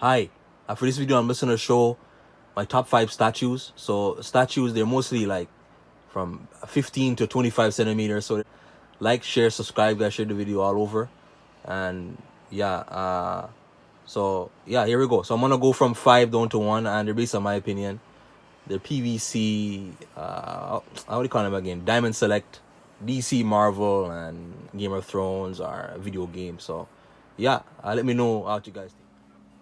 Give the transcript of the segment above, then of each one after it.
Hi, for this video I'm just gonna show my top 5 statues. So statues, they're mostly like from 15 to 25 centimeters. So like, share, subscribe, guys, share the video all over. And yeah, here we go. So I'm gonna go from 5 down to 1, and they're based on my opinion. They're PVC, how do you call them again? Diamond Select, DC, Marvel, and Game of Thrones are video games. So yeah, let me know what you guys think.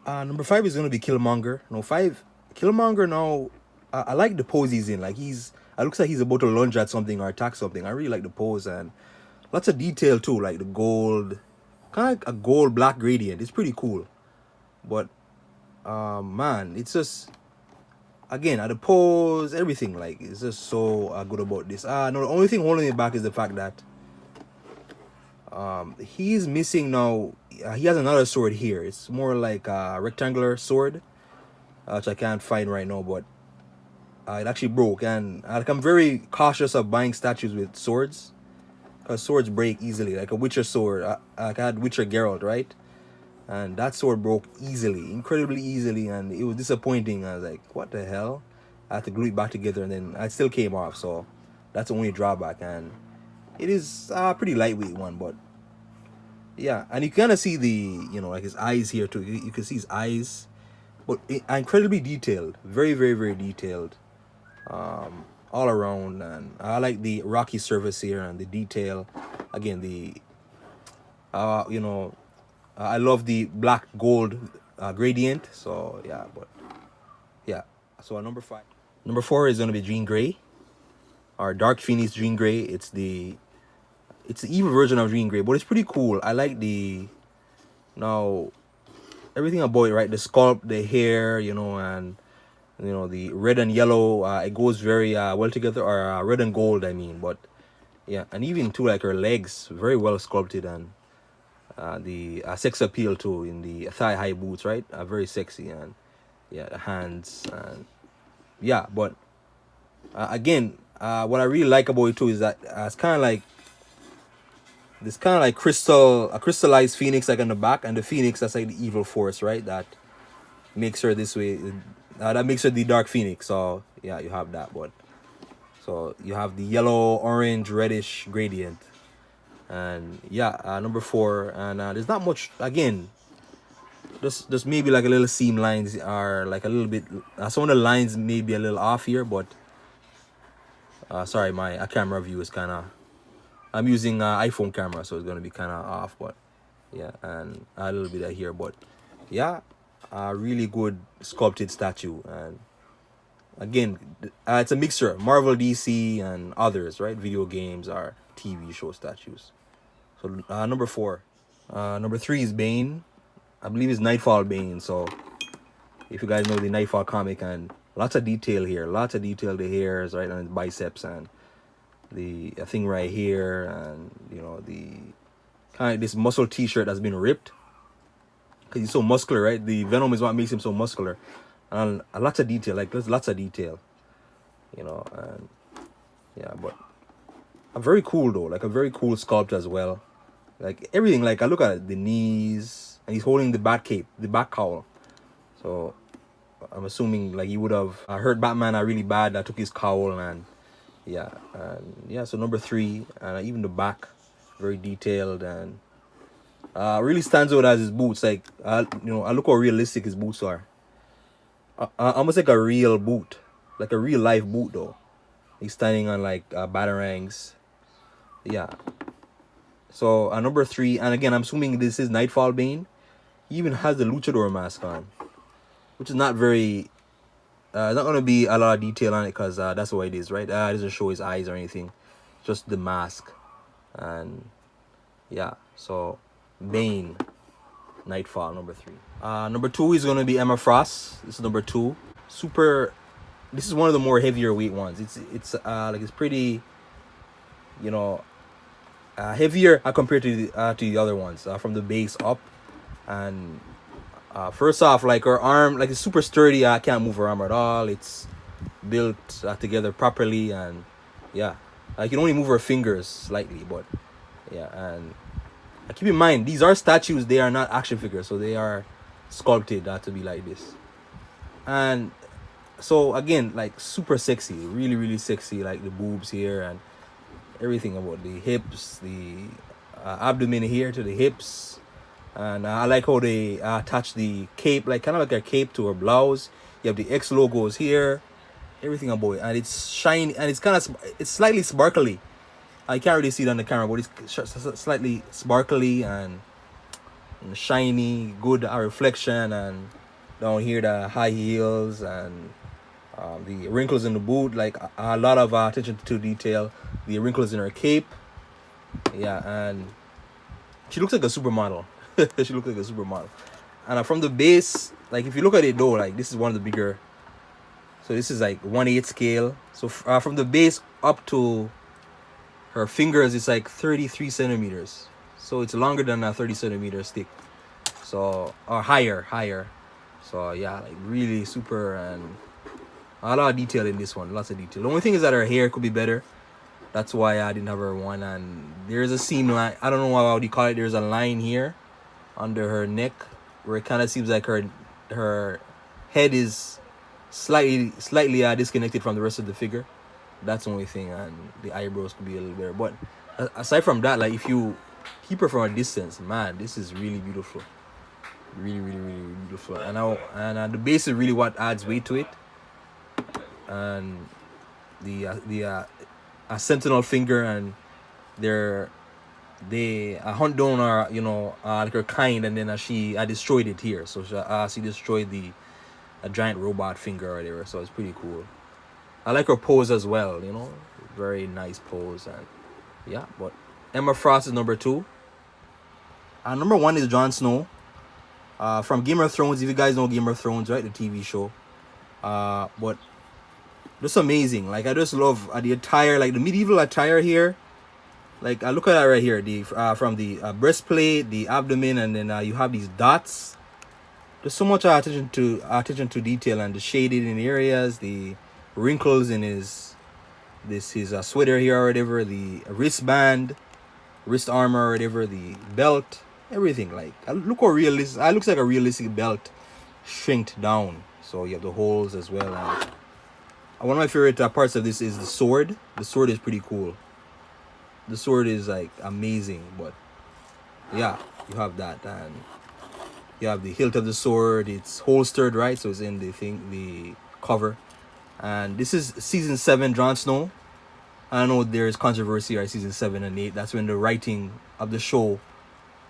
Number 5 is gonna be Killmonger. No, 5 Killmonger. Now, I like the pose he's in. Like it looks like he's about to lunge at something or attack something. I really like the pose, and lots of detail too, like the gold, kind of like a gold black gradient. It's pretty cool. But man, it's just, again, at the pose, everything, like, it's just so good about this. No, the only thing holding it back is the fact that he's missing now. He has another sword here. It's more like a rectangular sword, which I can't find right now, but it actually broke. And like, I'm very cautious of buying statues with swords, because swords break easily. Like a Witcher sword, like I had Witcher Geralt, right? And that sword broke easily, incredibly easily, and it was disappointing. I was like, what the hell? I had to glue it back together, and then it still came off. So that's the only drawback. And it is a pretty lightweight one, but yeah. And you kind of see the, like his eyes here too. You can see his eyes, but incredibly detailed, very, very, very detailed, all around. And I like the rocky surface here and the detail. Again, the I love the black gold gradient. So yeah, but yeah. So number 5, number 4 is gonna be Jean Grey, or Dark Phoenix Jean Grey. It's the evil version of Jean Grey, but it's pretty cool. I like everything about it, right? The sculpt, the hair, and the red and yellow. It goes very well together, or red and gold, I mean. But yeah, and even too, like her legs, very well sculpted, and the sex appeal too in the thigh high boots, right? Very sexy, and yeah, the hands, and yeah. But again, what I really like about it too is that it's kind of like this kind of like a crystallized phoenix, like on the back, and the phoenix, that's like the evil force, right? That makes her this way. That makes her the Dark Phoenix. So yeah, you have that. But so you have the yellow, orange, reddish gradient. And yeah, number 4, and there's not much. Again, just maybe like a little seam lines are like a little bit. Some of the lines may be a little off here, but sorry, my camera view is kind of. I'm using iPhone camera, so it's gonna be kind of off. But yeah, and a little bit of here, but yeah, a really good sculpted statue. And again, it's a mixture, Marvel, DC, and others, right? Video games or TV show statues. So number 4. Number 3 is Bane. I believe it's Nightfall Bane. So if you guys know the Nightfall comic, and lots of detail here, lots of detail. The hairs, right, on his biceps, and the thing right here, and the kind of this muscle T-shirt that's been ripped because he's so muscular, right? The venom is what makes him so muscular, and lots of detail. Like there's lots of detail, and yeah. But a very cool though, like a very cool sculpt as well. Like everything, like I look at it, the knees, and he's holding the bat cape, the bat cowl. So I'm assuming like he would have hurt Batman really bad. That took his cowl, and yeah. So number 3, and even the back, very detailed, and really stands out as his boots. Like I look how realistic his boots are. Almost like a real boot, like a real life boot though. He's standing on like batarangs. Yeah. So number 3, and again, I'm assuming this is Nightfall Bane. He even has the luchador mask on, which is not very. Not gonna be a lot of detail on it, because that's what it is, right? It doesn't show his eyes or anything, just the mask. And yeah, so Bane, Nightfall, number 3. Number 2 is gonna be Emma Frost. This is number 2. This is one of the more heavier weight ones. It's pretty, heavier compared to the other ones, from the base up. And first off, like her arm, like it's super sturdy. I can't move her arm at all. It's built together properly, and yeah, I can only move her fingers slightly, but yeah. And keep in mind, these are statues. They are not action figures, so they are sculpted to be like this. And so again, like super sexy, really really sexy, like the boobs here and everything about the hips, the abdomen here to the hips. And I like how they attach the cape, like kind of like a cape to her blouse. You have the X logos here, everything about it, and it's shiny and it's slightly sparkly. I can't really see it on the camera, but it's slightly sparkly and shiny, good reflection. And down here the high heels and the wrinkles in the boot, like a lot of attention to detail. The wrinkles in her cape, yeah, and she looks like a supermodel. She looks like a supermodel. And from the base, like if you look at it though, like this is one of the bigger. So this is like 1/8 scale. So from the base up to her fingers, it's like 33 centimeters. So it's longer than a 30 centimeter stick. So or higher. So yeah, like really super, and a lot of detail in this one. Lots of detail. The only thing is that her hair could be better. That's why I didn't have her one. And there's a seam line. I don't know how do you call it. There's a line here under her neck where it kind of seems like her head is slightly disconnected from the rest of the figure. That's the only thing. And the eyebrows could be a little better. But aside from that, like if you keep her from a distance, man, this is really beautiful. Really, really, really beautiful. And the base is really what adds weight to it. And the sentinel finger, and they hunt down her, like her kind, and then she destroyed it here. So she destroyed a giant robot finger or whatever. So it's pretty cool. I like her pose as well. Very nice pose. And yeah, but Emma Frost is number 2. Number 1 is Jon Snow. From Game of Thrones. If you guys know Game of Thrones, right, the TV show. But just amazing. Like I just love the attire, like the medieval attire here. Like I look at that right here, the from the breastplate, the abdomen, and then you have these dots. There's so much attention to detail, and the shaded in areas, the wrinkles in his sweater here or whatever, the wristband, wrist armor or whatever, the belt, everything. Like look how realistic. It looks like a realistic belt, shrinked down. So you have the holes as well. And one of my favorite parts of this is the sword. The sword is pretty cool. The sword is like amazing. But yeah, you have that, and you have the hilt of the sword. It's holstered, right? So it's in the cover. And this is season 7 Jon Snow. I know there's controversy at season 7 and 8. That's when the writing of the show,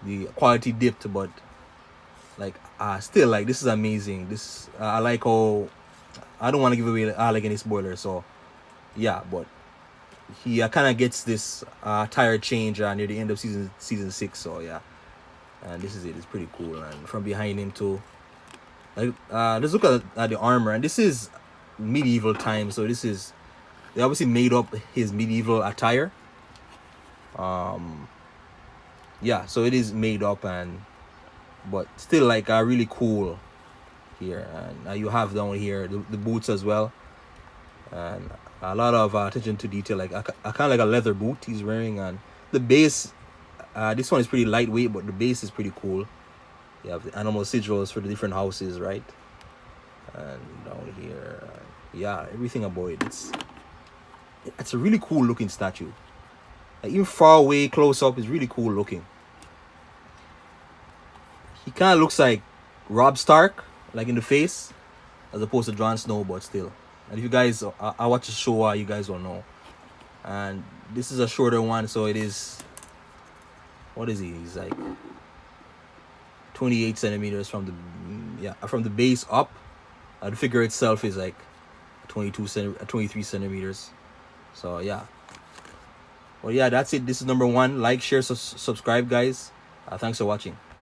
the quality dipped. But like still, like this is amazing. This I like how I don't want to give away like any spoilers. So yeah, but he kind of gets this tire change near the end of season 6. So yeah, and this is it. It's pretty cool. And from behind him too, like let's look at the armor. And this is medieval times, so they obviously made up his medieval attire. Yeah, so it is made up, but still like really cool here. And you have down here the boots as well, and a lot of attention to detail, like a kind of like a leather boot he's wearing. And the base, this one is pretty lightweight, but the base is pretty cool. You have the animal sigils for the different houses, right? And down here, yeah, everything about it, it's a really cool looking statue. Like even far away, close up, is really cool looking. He kind of looks like Robb Stark, like in the face, as opposed to Jon Snow, but still. And if you guys, I watch the show, you guys will know. And this is a shorter one, so it is. What is he? He's like 28 centimeters from the base up. The figure itself is like 23 centimeters. So yeah. Well, yeah, that's it. This is number 1. Like, share, subscribe, guys. Thanks for watching.